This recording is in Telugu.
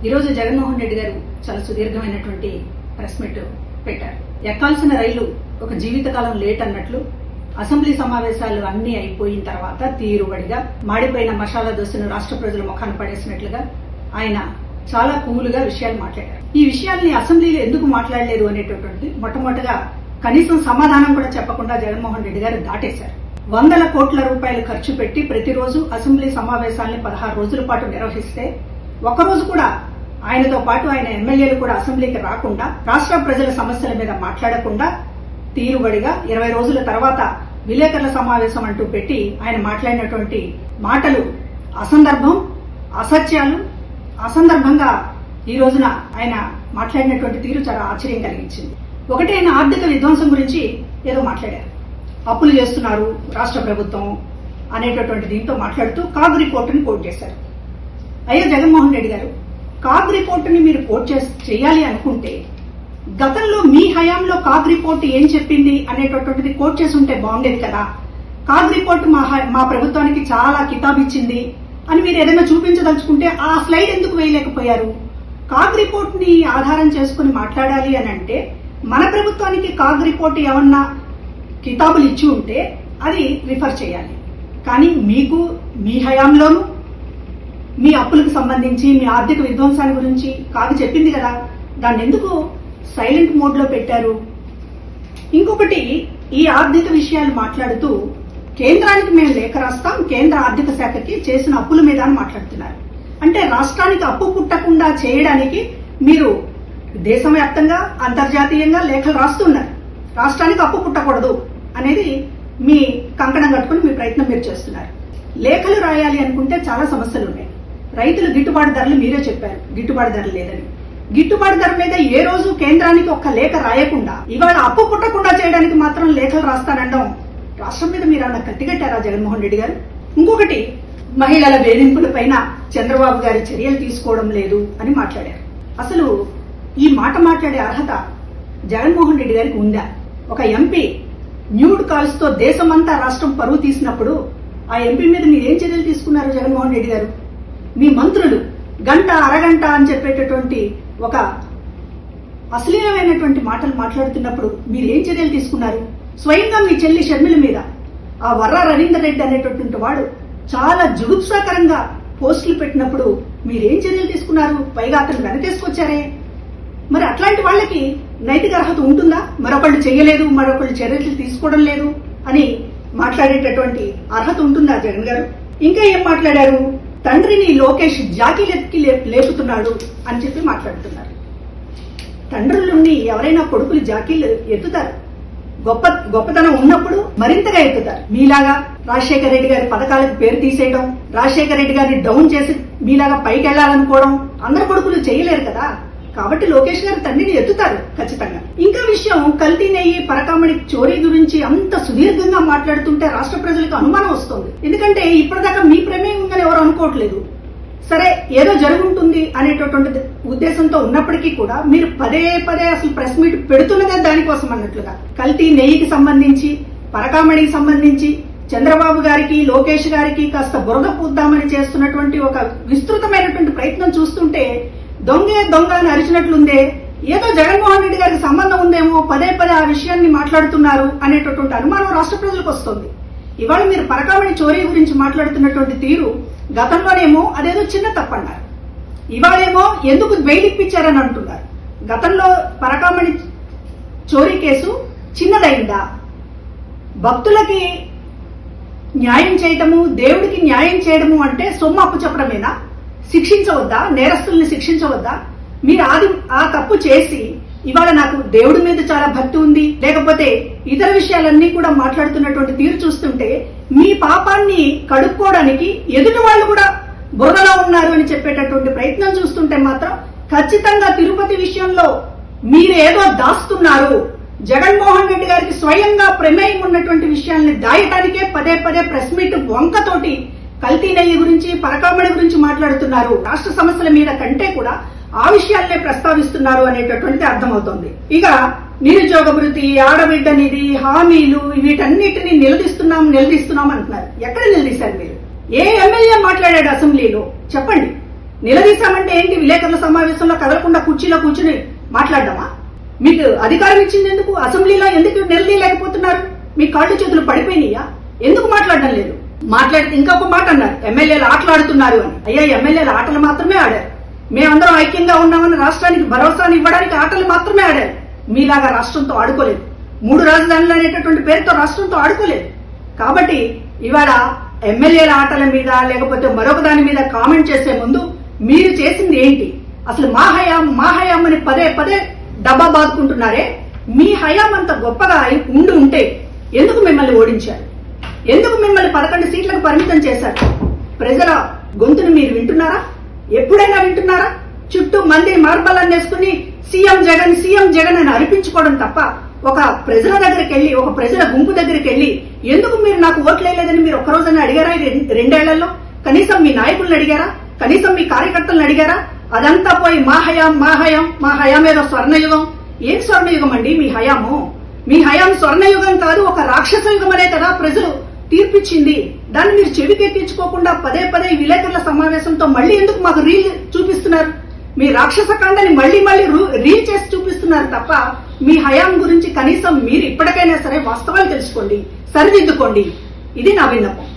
ఈరోజు జగన్మోహన్ రెడ్డి గారు చాలా సుదీర్ఘమైనటువంటి ప్రెస్ మీట్ పెట్టారు. ఎక్కాల్సిన రైలు ఒక జీవితకాలం లేట్ అన్నట్లు అసెంబ్లీ సమావేశాలు అన్ని అయిపోయిన తర్వాత తీరుబడిగా మాడిపోయిన మసాలా దోశను రాష్ట్ర ప్రజల ముఖాన్ని పడేసినట్లుగా ఆయన చాలా కూలుగా విషయాలు మాట్లాడారు. ఈ విషయాల్ని అసెంబ్లీలో ఎందుకు మాట్లాడలేదు అనేటటువంటి మొట్టమొదటిగా కనీసం సమాధానం కూడా చెప్పకుండా జగన్మోహన్ రెడ్డి గారు దాటేశారు. 100 కోట్ల రూపాయలు ఖర్చు పెట్టి ప్రతిరోజు అసెంబ్లీ సమావేశాలను 16 రోజుల పాటు నిర్వహిస్తే ఒక్కరోజు కూడా ఆయనతో పాటు ఆయన ఎమ్మెల్యేలు కూడా అసెంబ్లీకి రాకుండా రాష్ట్ర ప్రజల సమస్యల మీద మాట్లాడకుండా తీరుబడిగా 20 రోజుల తర్వాత విలేకరుల సమావేశం అంటూ పెట్టి ఆయన మాట్లాడినటువంటి మాటలు అసందర్భం, అసత్యాలు. అసందర్భంగా ఈ రోజున ఆయన మాట్లాడినటువంటి తీరు చాలా ఆశ్చర్యం కలిగించింది. ఒకటి, ఆయన ఆర్థిక విధ్వంసం గురించి ఏదో మాట్లాడారు. అప్పులు చేస్తున్నారు రాష్ట్ర ప్రభుత్వం అనేటటువంటి దీంతో మాట్లాడుతూ కాగ్ రిపోర్టుని కోట్ చేశారు. అయ్యో జగన్మోహన్ రెడ్డి గారు, కాగ్ రిపోర్టుని మీరు కోట్ చేయాలి అనుకుంటే గతంలో మీ హయాంలో కాగ్ రిపోర్టు ఏం చెప్పింది అనేటటువంటిది కోట్ చేసి ఉంటే బాగుండేది కదా. కాగ్ రిపోర్టు మా ప్రభుత్వానికి చాలా కితాబిచ్చింది అని మీరు ఏదైనా చూపించదలుచుకుంటే ఆ స్లైడ్ ఎందుకు వేయలేకపోయారు? కాగ్ రిపోర్ట్ ని ఆధారం చేసుకుని మాట్లాడాలి అని అంటే మన ప్రభుత్వానికి కాగ్ రిపోర్ట్ ఏమన్నా కితాబులు ఇచ్చి ఉంటే అది రిఫర్ చేయాలి. కానీ మీకు మీ హయాంలోనూ మీ అప్పులకు సంబంధించి మీ ఆర్థిక విధ్వంసాన్ని గురించి కాదు చెప్పింది కదా, దాన్ని ఎందుకు సైలెంట్ మోడ్ లో పెట్టారు? ఇంకొకటి, ఈ ఆర్థిక విషయాలు మాట్లాడుతూ కేంద్రానికి మేము లేఖ రాస్తాం, కేంద్ర ఆర్థిక శాఖకి చేసిన అప్పుల మీద అని మాట్లాడుతున్నారు. అంటే రాష్ట్రానికి అప్పు పుట్టకుండా చేయడానికి మీరు దేశవ్యాప్తంగా అంతర్జాతీయంగా లేఖలు రాస్తున్నారు. రాష్ట్రానికి అప్పు పుట్టకూడదు అనేది మీ కంకణం కట్టుకుని మీ ప్రయత్నం మీరు చేస్తున్నారు. లేఖలు రాయాలి అనుకుంటే చాలా సమస్యలు ఉన్నాయి. రైతులు గిట్టుబాటు ధరలు మీరే చెప్పారు, గిట్టుబాటు ధర లేదని. గిట్టుబాటు ధర మీద ఏ రోజు కేంద్రానికి ఒక్క లేఖ రాయకుండా ఇవాళ అప్పు పుట్టకుండా చేయడానికి మాత్రం లేఖలు రాస్తానడం రాష్ట్రం మీద మీరు అన్న కట్టిగట్టారా జగన్మోహన్ రెడ్డి గారు? ఇంకొకటి, మహిళల వేధింపుల పైన చంద్రబాబు గారి చర్యలు తీసుకోవడం లేదు అని మాట్లాడారు. అసలు ఈ మాట మాట్లాడే అర్హత జగన్మోహన్ రెడ్డి గారికి ఉందా? ఒక ఎంపీ న్యూడ్ కాల్స్ తో దేశమంతా రాష్ట్రం పరువు తీసినప్పుడు ఆ ఎంపీ మీద మీరేం చర్యలు తీసుకున్నారు జగన్మోహన్ రెడ్డి గారు? మీ మంత్రులు గంట అరగంట అని చెప్పేటటువంటి ఒక అశ్లీలమైనటువంటి మాటలు మాట్లాడుతున్నప్పుడు మీరేం చర్యలు తీసుకున్నారు? స్వయంగా మీ చెల్లి షర్మిల మీద ఆ వర్రా రవీందర్ రెడ్డి అనేటటువంటి వాడు చాలా జుగుప్సాకరంగా పోస్టులు పెట్టినప్పుడు మీరేం చర్యలు తీసుకున్నారు? పైగా అతను వెనకేసుకొచ్చారే. మరి అట్లాంటి వాళ్ళకి నైతిక అర్హత ఉంటుందా? మరొకళ్ళు చేయలేదు, మరొకళ్ళు చర్యలు తీసుకోవడం లేదు అని మాట్లాడేటటువంటి అర్హత ఉంటుందా జగన్ గారు? ఇంకా ఏం మాట్లాడారు? తండ్రిని లోకేష్ జాకీలెత్తి లేపుతున్నాడు అని చెప్పి మాట్లాడుతున్నారు. తండ్రులుండి ఎవరైనా కొడుకులు జాకీలు ఎత్తుతారు. గొప్పతనం ఉన్నప్పుడు మరింతగా ఎత్తుతారు. మీలాగా రాజశేఖర రెడ్డి గారి పథకాలకు పేరు తీసేయడం, రాజశేఖర రెడ్డి గారిని డౌన్ చేసి మీలాగా పైకి వెళ్లాలనుకోవడం అందరు కొడుకులు చేయలేరు కదా. కాబట్టి లోకేష్ గారు తండ్రిని ఎత్తుతారు ఖచ్చితంగా. ఇంకా విషయం, కల్తీ నెయ్యి పరకామణి చోరీ గురించి అంత సుదీర్ఘంగా మాట్లాడుతుంటే రాష్ట్ర ప్రజలకు అనుమానం వస్తుంది. ఎందుకంటే ఇప్పటిదాకా మీ ప్రమేయం ఉందని ఎవరు అనుకోవట్లేదు. సరే, ఏదో జరుగుంటుంది అనేటటువంటి ఉద్దేశంతో ఉన్నప్పటికీ కూడా మీరు పదే పదే అసలు ప్రెస్ మీట్ పెడుతున్నదే దానికోసం అన్నట్లుగా. కల్తీ నెయ్యికి సంబంధించి, పరకామణికి సంబంధించి చంద్రబాబు గారికి, లోకేష్ గారికి కాస్త బురద పూద్దామని చేస్తున్నటువంటి ఒక విస్తృతమైనటువంటి ప్రయత్నం చూస్తుంటే దొంగే దొంగ అని అరిచినట్లుందే. ఏదో జగన్మోహన్ రెడ్డి గారికి సంబంధం ఉందేమో, పదే పదే ఆ విషయాన్ని మాట్లాడుతున్నారు అనేటటువంటి అనుమానం రాష్ట్ర ప్రజలకు వస్తుంది. ఇవాళ మీరు పరకామణి చోరీ గురించి మాట్లాడుతున్నటువంటి తీరు గతంలోనేమో అదేదో చిన్న తప్పన్నారు, ఇవాళేమో ఎందుకు బెయిల్ ఇప్పించారని అంటున్నారు. గతంలో పరకామణి చోరీ కేసు చిన్నదైందా? భక్తులకి న్యాయం చేయటము, దేవుడికి న్యాయం చేయడము అంటే సొమ్ము అప్పు చెప్పడమేనా? శిక్షించవద్దా? నేరస్తుల్ని శిక్షించవద్దా? మీరు ఆ తప్పు చేసి ఇవాళ నాకు దేవుడి మీద చాలా భక్తి ఉంది, లేకపోతే ఇతర విషయాలన్నీ కూడా మాట్లాడుతున్నటువంటి తీరు చూస్తుంటే మీ పాపాన్ని కడుక్కోవడానికి ఎదుటి వాళ్ళు కూడా బురదలో ఉన్నారు అని చెప్పేటటువంటి ప్రయత్నం చూస్తుంటే మాత్రం ఖచ్చితంగా తిరుపతి విషయంలో మీరేదో దాస్తున్నారు. జగన్మోహన్ రెడ్డి గారికి స్వయంగా ప్రమేయం ఉన్నటువంటి విషయాల్ని దాయటానికే పదే పదే ప్రెస్ మీట్ వంకతోటి కల్తీ నెయ్యి గురించి, పరకామణి గురించి మాట్లాడుతున్నారు. రాష్ట్ర సమస్యల మీద కంటే కూడా ఆ విషయాలనే ప్రస్తావిస్తున్నారు అనేటటువంటిది అర్థమవుతోంది. ఇక నిరుద్యోగ భృతి, ఆడబిడ్డ నిధి, హామీలు వీటన్నిటిని నిలదీస్తున్నాం అంటున్నారు. ఎక్కడ నిలదీశారు మీరు? ఏ ఎమ్మెల్యే మాట్లాడాడు అసెంబ్లీలో చెప్పండి. నిలదీశామంటే ఏంటి? విలేకరుల సమావేశంలో కదలకుండా కుర్చీలో కూర్చుని మాట్లాడడమా? మీకు అధికారం ఇచ్చింది ఎందుకు? అసెంబ్లీలో ఎందుకు నిలదీయలేకపోతున్నారు? మీ కాళ్ళు చేతులు పడిపోయినాయా? ఎందుకు మాట్లాడడం లేదు? మాట్లాడితే ఇంకొక మాట అన్నారు, ఎమ్మెల్యేలు ఆటలాడుతున్నారు అని. అయ్యా, ఎమ్మెల్యేలు ఆటలు మాత్రమే ఆడారు. మేమందరం ఐక్యంగా ఉన్నామని రాష్ట్రానికి భరోసాని ఇవ్వడానికి ఆటలు మాత్రమే ఆడారు. మీలాగా రాష్ట్రంతో ఆడుకోలేదు. 3 రాజధానులు అనేటటువంటి పేరుతో రాష్ట్రంతో ఆడుకోలేదు. కాబట్టి ఇవాళ ఎమ్మెల్యేల ఆటల మీద లేకపోతే మరొక దాని మీద కామెంట్ చేసే ముందు మీరు చేసింది ఏంటి? అసలు మా హయాం అని పదే పదే డబ్బా బాదుకుంటున్నారే. మీ హయాం అంత గొప్పగా ఉంటే ఎందుకు మిమ్మల్ని ఓడించారు? ఎందుకు మిమ్మల్ని 11 సీట్లకు పరిమితం చేశారు? ప్రజల గొంతును మీరు వింటున్నారా? ఎప్పుడైనా వింటున్నారా? చుట్టూ మంది మార్బల్లాన్ని వేసుకుని సీఎం జగన్ అని అరిపించుకోవడం తప్ప ఒక ప్రజల దగ్గరికి వెళ్లి, ఒక ప్రజల గుంపు దగ్గరికి వెళ్లి ఎందుకు మీరు నాకు ఓట్లు వేయలేదని మీరు ఒక్కరోజైనా అడిగారా? 2 ఏళ్లలో కనీసం మీ నాయకులను అడిగారా? కనీసం మీ కార్యకర్తలను అడిగారా? అదంతా పోయి మా హయాం ఏదో స్వర్ణయుగం. ఏం స్వర్ణయుగం అండి మీ హయాము? మీ హయాం స్వర్ణయుగం కాదు, ఒక రాక్షస యుగం అనే కదా ప్రజలు తీర్పిచ్చింది. దాన్ని మీరు చెవికెక్కించుకోకుండా పదే పదే విలేకరుల సమావేశంతో మళ్ళీ ఎందుకు మాకు రీల్ చూపిస్తున్నారు? మీ రాక్షస కాండని మళ్ళీ రీల్ చేసి చూపిస్తున్నారు తప్ప మీ హయాం గురించి కనీసం మీరు ఇప్పటికైనా సరే వాస్తవాలు తెలుసుకోండి, సరిదిద్దుకోండి. ఇది నా విన్నపం.